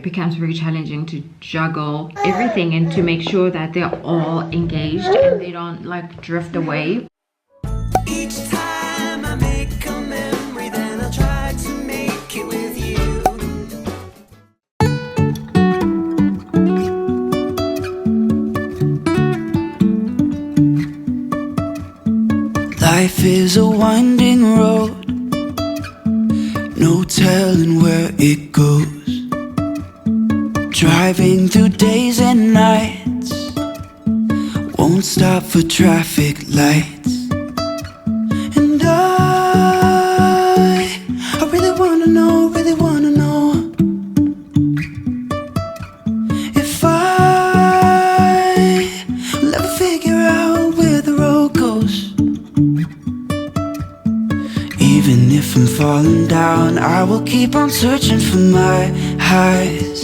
it becomes very challenging to juggle everything and to make sure that they're all engaged and they don't like drift away. Each time I make a memory, then I'll try to make it with you. Life is a winding road, no telling where it goes. Driving through days and nights, won't stop for traffic lights. And I really wanna know, if I'll ever figure out where the road goes. Even if I'm falling down, I will keep on searching for my highs.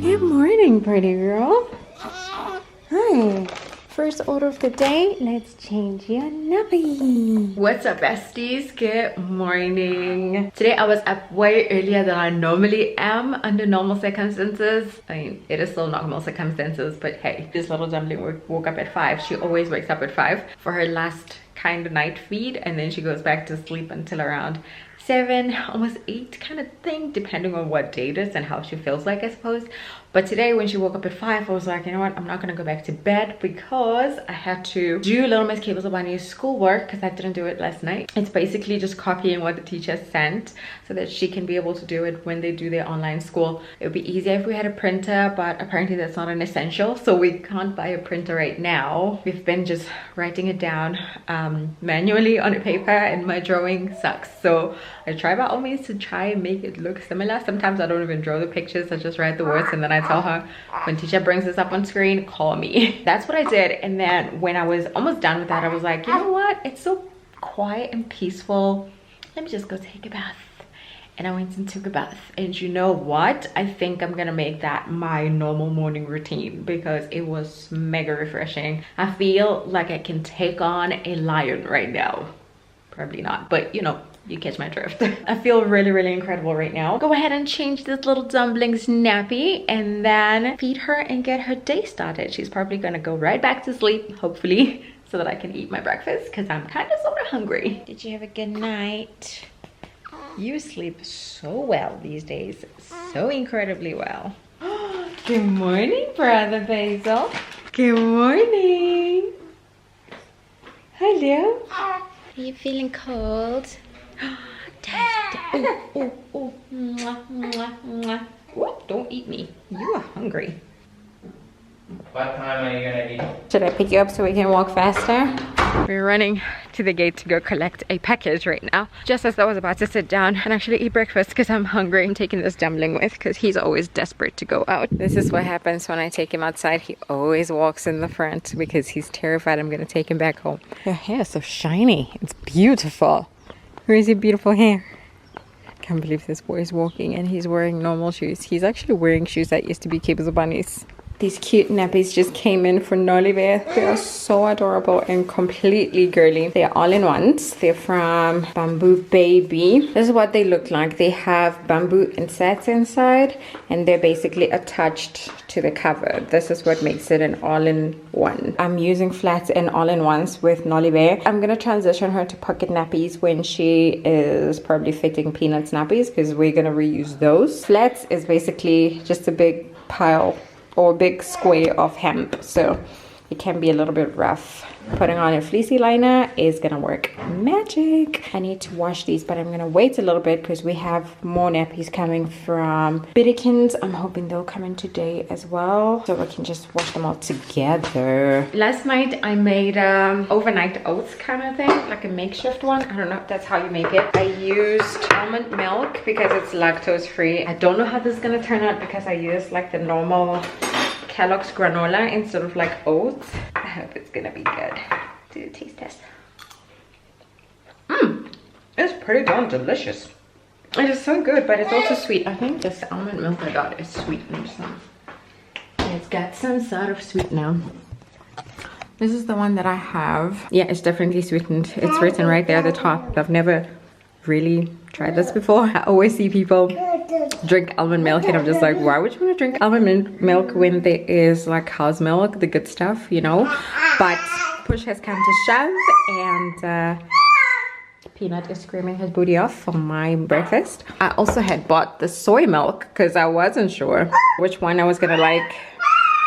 Good morning, pretty girl. Hi. First order of the day, let's change your nappy. What's up, besties? Good morning. Today I was up way earlier than I normally am under normal circumstances. I mean, it is still normal circumstances, but hey, this little dumpling woke up at 5. She always wakes up at 5 for her last kind of night feed, and then she goes back to sleep until around 7, almost 8 kind of thing, depending on what day it is and how she feels like, I suppose. But today when she woke up at 5, I was like, you know what, I'm not gonna go back to bed because I had to do Little Miss Bunny's schoolwork because I didn't do it last night. It's basically just copying what the teacher sent so that she can be able to do it when they do their online school. It would be easier if we had a printer, but apparently that's not an essential, so we can't buy a printer right now. We've been just writing it down manually on a paper, and my drawing sucks, so I try by all means to try and make it look similar. Sometimes I don't even draw the pictures, I just write the words, and then I tell her, when teacher brings this up on screen, call me. That's what I did. And then when I was almost done with that, I was like, you know what, it's so quiet and peaceful, let me just go take a bath. And I went and took a bath, and you know what, I think I'm gonna make that my normal morning routine because it was mega refreshing. I feel like I can take on a lion right now. Probably not, but you know, you catch my drift. I feel really incredible right now. Go ahead and change this little dumpling's nappy and then feed her and get her day started. She's probably gonna go right back to sleep, hopefully, so that I can eat my breakfast because I'm kind of sort of hungry. Did you have a good night? You sleep so well these days, so incredibly well. Good morning, Brother Basil. Good morning. Hello. Are you feeling cold? Oh, mwah, mwah, mwah. Whoop, don't eat me. You are hungry. What time are you gonna eat? Should I pick you up so we can walk faster? We're running to the gate to go collect a package right now, just as I was about to sit down and actually eat breakfast because I'm hungry. I'm taking this dumpling with because he's always desperate to go out. This is what happens when I take him outside. He always walks in the front because he's terrified I'm gonna take him back home. Your hair is so shiny. It's beautiful. Where's your beautiful hair? Can't believe this boy is walking and he's wearing normal shoes. He's actually wearing shoes that used to be Kibbles Bunnies. These cute nappies just came in for Nolly Bear. They are so adorable and completely girly. They are all-in-ones. They're from Bamboo Baby. This is what they look like. They have bamboo insets inside and they're basically attached to the cover. This is what makes it an all-in-one. I'm using flats and all-in-ones with Nolly Bear. I'm gonna transition her to pocket nappies when she is probably fitting Peanuts nappies because we're gonna reuse those. Flats is basically just a big pile or a big square of hemp, so it can be a little bit rough. Putting on a fleecy liner is gonna work magic. I need to wash these, but I'm gonna wait a little bit because we have more nappies coming from Biddekins. I'm hoping they'll come in today as well, so we can just wash them all together. Last night I made overnight oats kind of thing, like a makeshift one. I don't know if that's how you make it. I used almond milk because it's lactose free. I don't know how this is gonna turn out because I used like the normal Kellogg's granola instead of like oats. I hope it's gonna be good. Do a taste test. It's pretty darn delicious. It is so good, but it's also sweet. I think this almond milk I got is sweetened, so it's got some sort of sweetener. This is the one that I have. Yeah, it's definitely sweetened. It's written right there at the top. I've never really tried this before. I always see people drink almond milk, and I'm just like, why would you want to drink almond milk when there is like cow's milk, the good stuff, you know? But push has come to shove, and Peanut is screaming his booty off for my breakfast. I also had bought the soy milk because I wasn't sure which one I was gonna like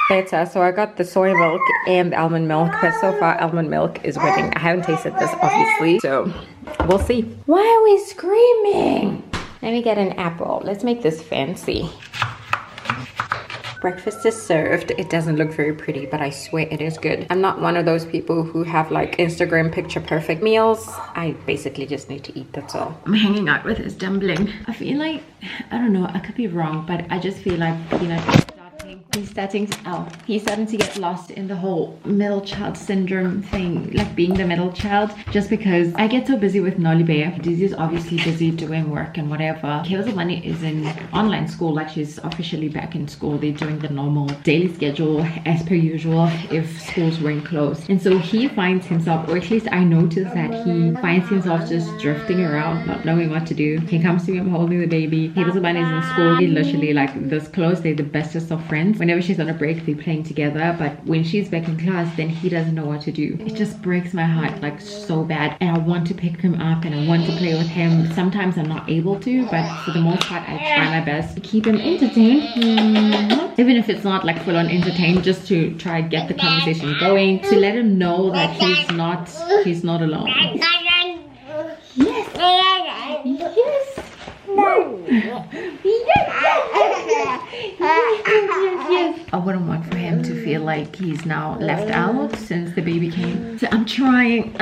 better, so I got the soy milk and the almond milk, but so far almond milk is winning. I haven't tasted this obviously, so we'll see. Why are we screaming? Let me get an apple. Let's make this fancy. Breakfast is served. It doesn't look very pretty, but I swear it is good. I'm not one of those people who have like Instagram picture perfect meals. I basically just need to eat, that's all. I'm hanging out with his dumpling. I feel like, I don't know, I could be wrong, but I just feel like Peanut he's starting to get lost in the whole middle child syndrome thing, like being the middle child, just because I get so busy with Nolly Bear. Dizzy is obviously busy doing work and whatever. Kayla's Money is in online school, like she's officially back in school. They're doing the normal daily schedule as per usual if schools weren't closed, and so he finds himself, or at least I noticed that he finds himself just drifting around, not knowing what to do. He comes to me, I'm holding the baby. Kayla's Money is in school. They literally like this close, they're the bestest of friends. Whenever she's on a break, they're playing together, but when she's back in class, then he doesn't know what to do. It just breaks my heart like so bad, and I want to pick him up and I want to play with him. Sometimes I'm not able to, but for the most part I try my best to keep him entertained, even if it's not like full on entertained, just to try and get the conversation going, to let him know that he's not alone. Yes. Yes. Yes. I wouldn't want for him to feel like he's now left out since the baby came. So I'm trying.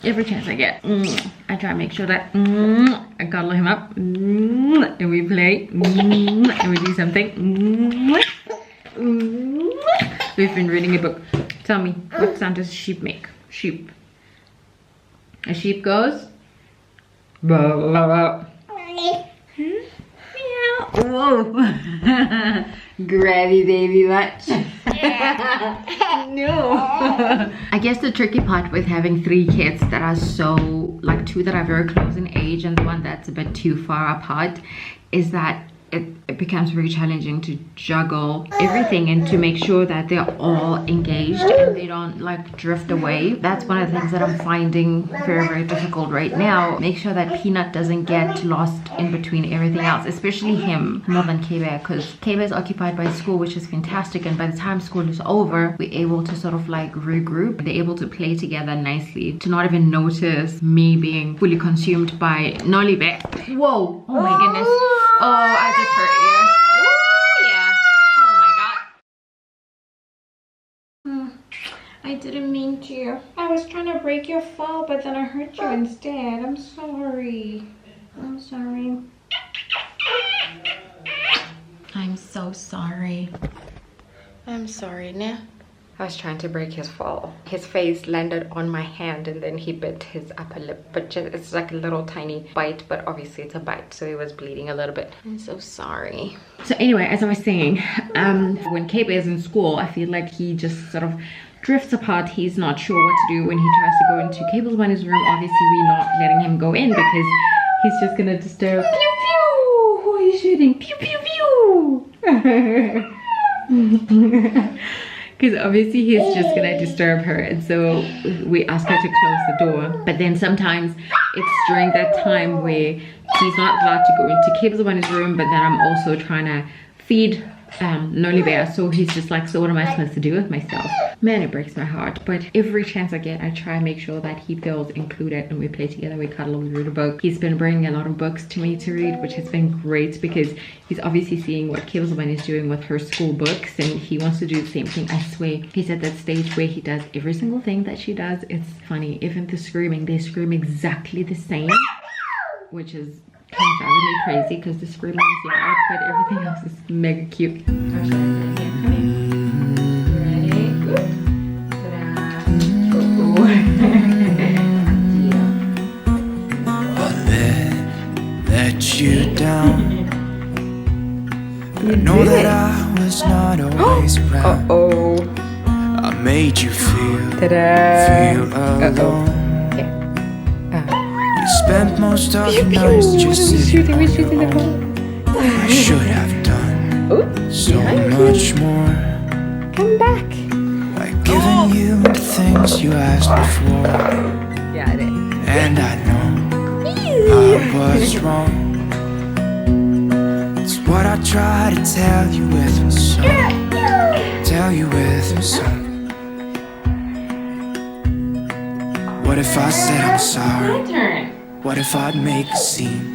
Every chance I get, I try and make sure that I cuddle him up, and we play, and we do something. We've been reading a book. Tell me, what sound does a sheep make? Sheep. A sheep goes. Blah, blah, blah. Whoa. Grabby baby much. No. I guess the tricky part with having 3 kids that are so, like 2 that are very close in age and the one that's a bit too far apart, is that it becomes very challenging to juggle everything and to make sure that they're all engaged and they don't like drift away. That's one of the things that I'm finding very, very difficult right now. Make sure that Peanut doesn't get lost in between everything else, especially him more than K-Bear, because K-Bear is occupied by school, which is fantastic, and by the time school is over, we're able to sort of like regroup. They're able to play together nicely, to not even notice me being fully consumed by Nolly Bear. Whoa, oh my goodness. Oh, I just hurt you. Oh, yeah. Oh my god. I didn't mean to. I was trying to break your fall, but then I hurt you instead. I'm sorry. I'm sorry. I'm so sorry. I'm sorry, Nah. I was trying to break his fall. His face landed on my hand and then he bit his upper lip, but just, it's like a little tiny bite, but obviously it's a bite, so he was bleeding a little bit. I'm so sorry. So anyway, as I was saying, when K-Bear is in school, I feel like he just sort of drifts apart. He's not sure what to do when he tries to go into Cable's Bunny's room. Obviously we're not letting him go in because he's just gonna disturb. Pew pew! Who are you shooting? Pew pew pew! Because obviously he's just gonna disturb her, and so we ask her to close the door. But then sometimes it's during that time where he's not allowed to go into Cable's Bunny's room, but then I'm also trying to feed Nolly Bear, so he's just like, so what am I supposed to do with myself? Man, it breaks my heart, but every chance I get, I try and make sure that he feels included, and we play together, we cuddle, we read a book. He's been bringing a lot of books to me to read, which has been great because he's obviously seeing what Kibblesman is doing with her school books, and he wants to do the same thing. I swear, he's at that stage where he does every single thing that she does. It's funny, even the screaming, they scream exactly the same, which is kind of driving me crazy because the screaming is loud, but everything else is mega cute. Let you down. I know that I was not always around. I made you feel alone. You spent most of the nights just sitting on your own. I should have done so much more. Come back. Like giving you the things you asked before. Got it. And I know I was wrong. It's what I try to tell you with my song. Tell you with my song. What if I said I'm sorry? My turn. What if I'd make a scene?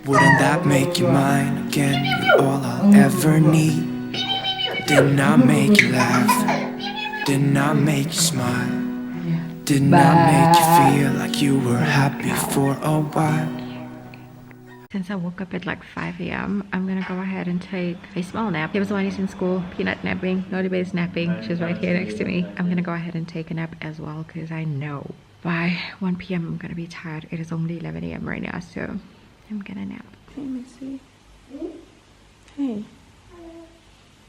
Wouldn't that make you mine again? You're all I'll ever need. Didn't I make you laugh? Didn't I make you smile? Didn't I make you feel like you were happy for a while? Since I woke up at like 5 a.m., I'm gonna go ahead and take a small nap. It was when he's in school, peanut napping, Naughty Bay's napping. She's right here next to me. I'm gonna go ahead and take a nap as well because I know by 1 p.m. I'm gonna be tired. It is only 11 a.m. right now, so I'm gonna nap. Hey, Missy. Hey.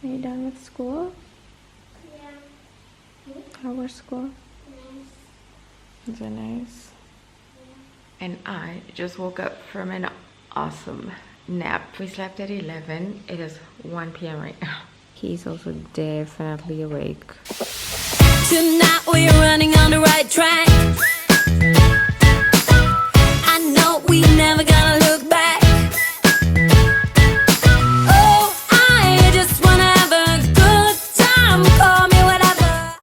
Are you done with school? Yeah. How was school? Nice. Is it nice? And I just woke up from an awesome nap. We slept at 11. It is 1 p.m. right now. He's also definitely awake. Tonight we're running on the right track.